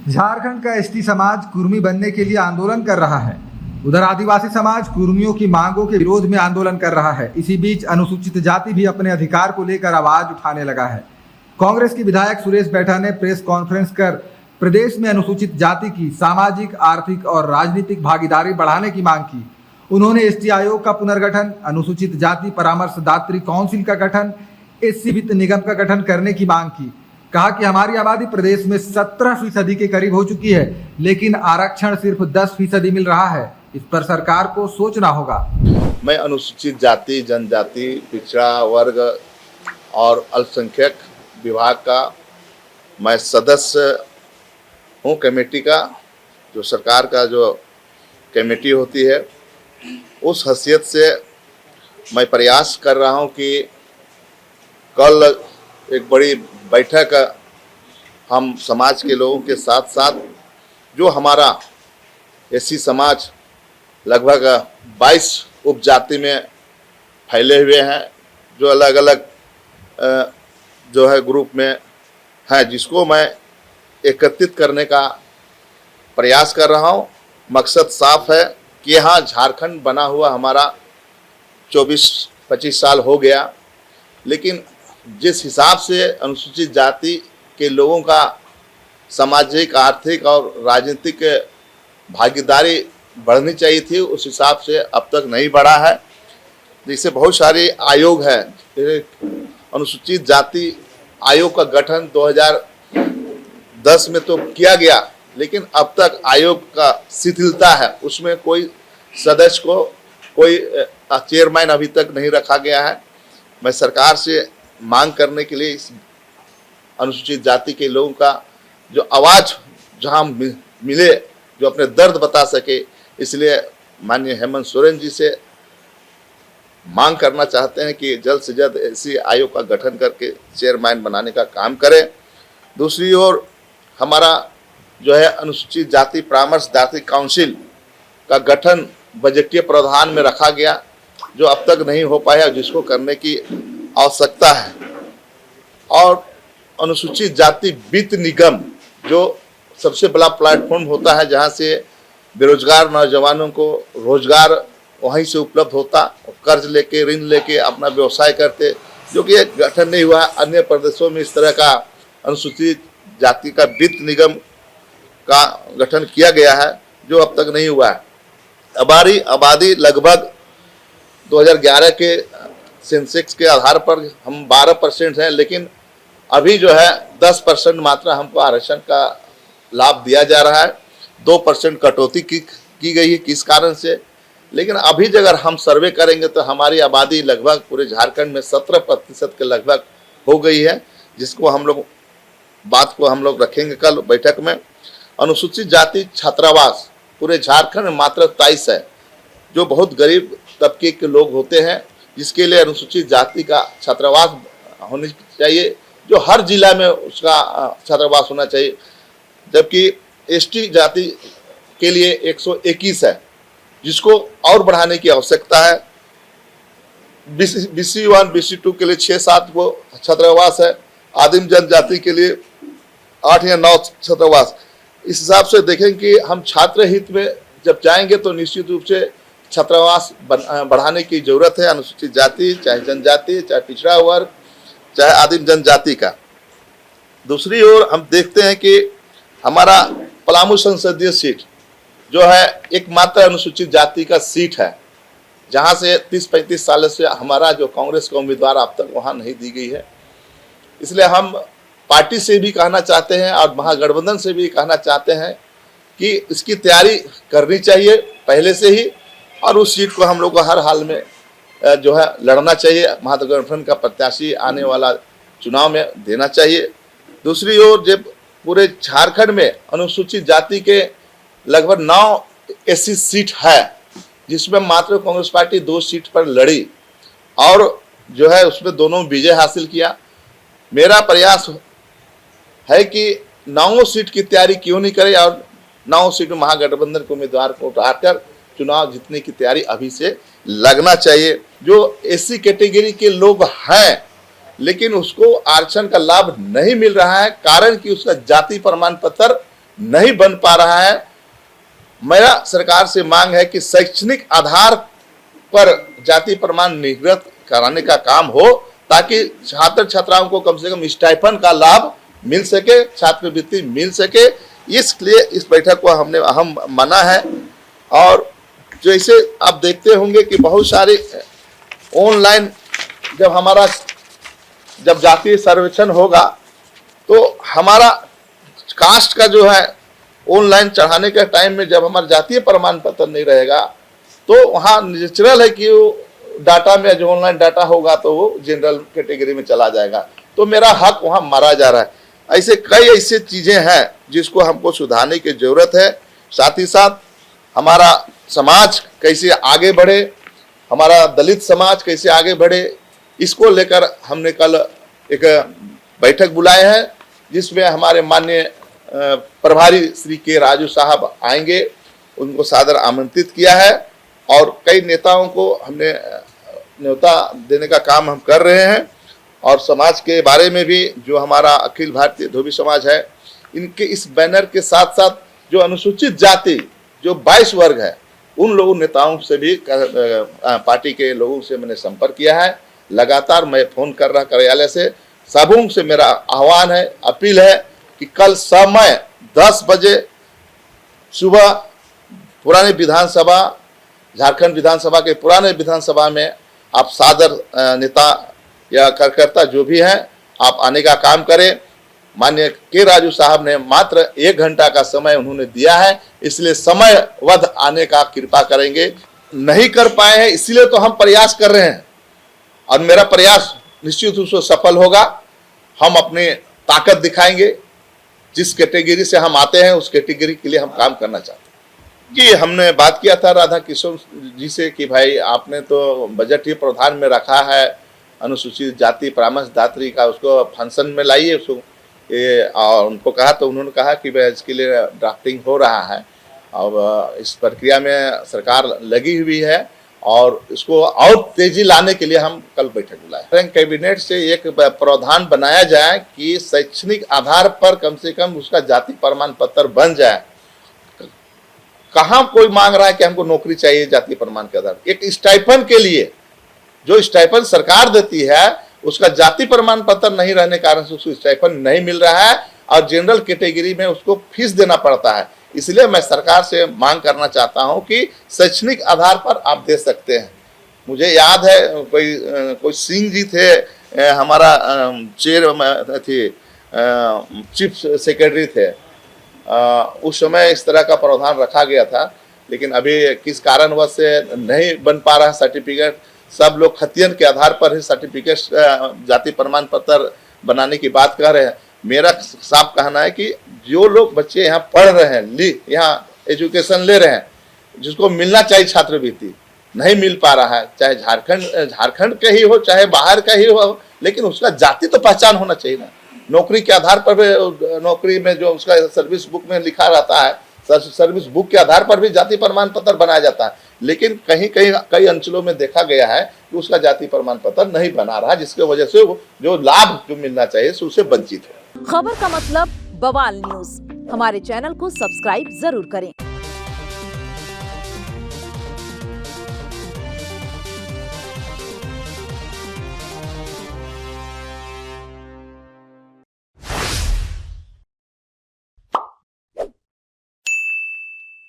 झारखंड का एसटी समाज कुर्मी बनने के लिए आंदोलन कर रहा है। उधर आदिवासी समाज कुर्मियों की मांगों के विरोध में आंदोलन कर रहा है। इसी बीच अनुसूचित जाति भी अपने अधिकार को लेकर आवाज उठाने लगा है। कांग्रेस के विधायक सुरेश बैठा ने प्रेस कॉन्फ्रेंस कर प्रदेश में अनुसूचित जाति की सामाजिक, आर्थिक और राजनीतिक भागीदारी बढ़ाने की मांग की। उन्होंने एसटी आयोग का पुनर्गठन, अनुसूचित जाति परामर्शदात्री काउंसिल का गठन, एससी वित्त निगम का गठन करने की मांग की। कहा कि हमारी आबादी प्रदेश में 17% के करीब हो चुकी है, लेकिन आरक्षण सिर्फ 10% मिल रहा है। इस पर सरकार को सोचना होगा। मैं अनुसूचित जाति, जनजाति, पिछड़ा वर्ग और अल्पसंख्यक विभाग का मैं सदस्य हूँ कमेटी का। जो सरकार का जो कमेटी होती है, उस हैसियत से मैं प्रयास कर रहा हूँ कि कल एक बड़ी बैठक हम समाज के लोगों के साथ साथ जो हमारा एससी समाज लगभग 22 उपजाति में फैले हुए हैं, जो अलग अलग जो है ग्रुप में है, जिसको मैं एकत्रित करने का प्रयास कर रहा हूं। मकसद साफ है कि यहाँ झारखंड बना हुआ हमारा 24-25 साल हो गया, लेकिन जिस हिसाब से अनुसूचित जाति के लोगों का सामाजिक, आर्थिक और राजनीतिक भागीदारी बढ़नी चाहिए थी, उस हिसाब से अब तक नहीं बढ़ा है। जैसे बहुत सारे आयोग है, अनुसूचित जाति आयोग का गठन 2010 में तो किया गया, लेकिन अब तक आयोग का शिथिलता है। उसमें कोई सदस्य को, कोई चेयरमैन अभी तक नहीं रखा गया है। मैं सरकार से मांग करने के लिए इस अनुसूचित जाति के लोगों का जो आवाज़ जहां मिले, जो अपने दर्द बता सके, इसलिए माननीय हेमंत सोरेन जी से मांग करना चाहते हैं कि जल्द से जल्द ऐसी आयोग का गठन करके चेयरमैन बनाने का काम करें। दूसरी ओर हमारा जो है अनुसूचित जाति परामर्शदात्री काउंसिल का गठन बजटीय प्रावधान में रखा गया, जो अब तक नहीं हो पाया, जिसको करने की आवश्यकता है। और अनुसूचित जाति वित्त निगम जो सबसे बड़ा प्लेटफॉर्म होता है, जहां से बेरोजगार नौजवानों को रोजगार वहीं से उपलब्ध होता, कर्ज लेके, ऋण लेके अपना व्यवसाय करते, जो कि गठन नहीं हुआ। अन्य प्रदेशों में इस तरह का अनुसूचित जाति का वित्त निगम का गठन किया गया है, जो अब तक नहीं हुआ है। हमारी आबादी लगभग 2011 के सेंसेक्स के आधार पर हम 12% हैं, लेकिन अभी जो है 10% मात्रा हमको आरक्षण का लाभ दिया जा रहा है। 2% कटौती की गई है, किस कारण से? लेकिन अभी अगर हम सर्वे करेंगे तो हमारी आबादी लगभग पूरे झारखंड में 17% के लगभग हो गई है, जिसको हम लोग बात को हम लोग रखेंगे कल बैठक में। अनुसूचित जाति छात्रावास पूरे झारखंड में मात्र 23 है, जो बहुत गरीब तबके के लोग होते हैं, जिसके लिए अनुसूचित जाति का छात्रावास होनी चाहिए, जो हर जिला में उसका छात्रावास होना चाहिए। जबकि एसटी जाति के लिए 121 है, जिसको और बढ़ाने की आवश्यकता है। BC1, BC2 के लिए 6-7 वो छात्रावास है, आदिम जनजाति के लिए 8 या 9 छात्रावास। इस हिसाब से देखें कि हम छात्र हित में जब जाएंगे तो निश्चित रूप से छात्रावास बढ़ाने की जरूरत है। अनुसूचित जाति, चाहे जनजाति, चाहे पिछड़ा वर्ग, चाहे आदिम जनजाति का। दूसरी ओर हम देखते हैं कि हमारा पलामू संसदीय सीट जो है एकमात्र अनुसूचित जाति का सीट है, जहां से 30-35 साल से हमारा जो कांग्रेस का उम्मीदवार अब तक वहां नहीं दी गई है। इसलिए हम पार्टी से भी कहना चाहते हैं और महागठबंधन से भी कहना चाहते हैं कि इसकी तैयारी करनी चाहिए पहले से ही, और उस सीट को हम लोग को हर हाल में जो है लड़ना चाहिए। महागठबंधन का प्रत्याशी आने वाला चुनाव में देना चाहिए। दूसरी ओर जब पूरे झारखंड में अनुसूचित जाति के लगभग 9 एससी सीट है, जिसमें मात्र कांग्रेस पार्टी 2 सीट पर लड़ी और जो है उसमें दोनों विजय हासिल किया। मेरा प्रयास है कि 9 सीट की तैयारी क्यों नहीं करें और 9 सीट महागठबंधन के उम्मीदवार को उठाकर चुनाव जीतने की तैयारी अभी से लगना चाहिए। जो एससी कैटेगरी के लोग हैं, लेकिन उसको आरक्षण का लाभ नहीं मिल रहा है, कारण कि उसका जाति प्रमाण पत्र नहीं बन पा रहा है। मेरा सरकार से मांग है कि शैक्षणिक आधार पर जाति प्रमाण निर्गत कराने का काम हो, ताकि छात्र छात्राओं को कम से कम स्टाइपेंड का लाभ मिल सके, छात्रवृत्ति मिल सके। इसलिए इस बैठक को हमने अहम माना है। और जैसे आप देखते होंगे कि बहुत सारे ऑनलाइन जब जातीय सर्वेक्षण होगा तो हमारा कास्ट का जो है ऑनलाइन चढ़ाने के टाइम में जब हमारा जातीय प्रमाण पत्र नहीं रहेगा तो वहाँ नेचुरल है कि वो डाटा में जो ऑनलाइन डाटा होगा तो वो जनरल कैटेगरी में चला जाएगा, तो मेरा हक वहाँ मारा जा रहा है। ऐसे कई ऐसे चीज़ें हैं जिसको हमको सुधारने की ज़रूरत है। साथ ही साथ हमारा समाज कैसे आगे बढ़े, हमारा दलित समाज कैसे आगे बढ़े, इसको लेकर हमने कल एक बैठक बुलाए हैं, जिसमें हमारे माननीय प्रभारी श्री के राजू साहब आएंगे। उनको सादर आमंत्रित किया है और कई नेताओं को हमने न्योता देने का काम हम कर रहे हैं। और समाज के बारे में भी जो हमारा अखिल भारतीय धोबी समाज है, इनके इस बैनर के साथ साथ जो अनुसूचित जाति जो 22 वर्ग है, उन लोगों नेताओं से भी पार्टी के लोगों से मैंने संपर्क किया है। लगातार मैं फोन कर रहा कार्यालय से। सबों से मेरा आह्वान है, अपील है कि कल समय 10 बजे सुबह पुराने विधानसभा, झारखंड विधानसभा के पुराने विधानसभा में आप सादर नेता या कार्यकर्ता जो भी हैं, आप आने का काम करें। माननीय के राजू साहब ने मात्र 1 घंटा का समय उन्होंने दिया है, इसलिए समयबद्ध आने का कृपा करेंगे। नहीं कर पाए हैं इसलिए तो हम प्रयास कर रहे हैं और मेरा प्रयास निश्चित रूप से सफल होगा। हम अपनी ताकत दिखाएंगे। जिस कैटेगरी से हम आते हैं उस कैटेगरी के लिए हम काम करना चाहते हैं। जी, हमने बात किया था राधा किशोर जी से कि भाई आपने तो बजट ही प्रावधान में रखा है अनुसूचित जाति परामर्श दात्री का, उसको फंक्शन में लाइए उसको। और उनको कहा तो उन्होंने कहा कि भाई इसके लिए ड्राफ्टिंग हो रहा है। अब इस प्रक्रिया में सरकार लगी हुई है और इसको और तेजी लाने के लिए हम कल बैठक बुलाए। कैबिनेट से एक प्रावधान बनाया जाए कि शैक्षणिक आधार पर कम से कम उसका जाति प्रमाण पत्र बन जाए। कहाँ कोई मांग रहा है कि हमको नौकरी चाहिए जाति प्रमाण के आधार, एक स्टाइपेंड के लिए जो स्टाइपेंड सरकार देती है उसका जाति प्रमाण पत्र नहीं रहने के कारण से उसको स्टाइपेंड नहीं मिल रहा है और जनरल कैटेगरी में उसको फीस देना पड़ता है। इसलिए मैं सरकार से मांग करना चाहता हूं कि शैक्षणिक आधार पर आप दे सकते हैं। मुझे याद है कोई सिंह जी थे, हमारा चीफ सेक्रेटरी थे, उस समय इस तरह का प्रावधान रखा गया था, लेकिन अभी किस कारणवश से नहीं बन पा रहा सर्टिफिकेट। सब लोग खतियन के आधार पर ही सर्टिफिकेट जाति प्रमाण पत्र बनाने की बात कर रहे हैं। मेरा साफ कहना है कि जो लोग बच्चे यहाँ पढ़ रहे हैं, यहाँ एजुकेशन ले रहे हैं, जिसको मिलना चाहिए छात्रवृत्ति, नहीं मिल पा रहा है, चाहे झारखंड के ही हो चाहे बाहर का ही हो, लेकिन उसका जाति तो पहचान होना चाहिए ना। नौकरी के आधार पर भी, नौकरी में जो उसका सर्विस बुक में लिखा रहता है, सर्विस बुक के आधार पर भी जाति प्रमाण पत्र बनाया जाता है, लेकिन कई अंचलों में देखा गया है कि उसका जाति प्रमाण पत्र नहीं बना रहा, जिसकी वजह से जो लाभ जो मिलना चाहिए उससे वंचित है। खबर का मतलब बवाल न्यूज। हमारे चैनल को सब्सक्राइब जरूर करें।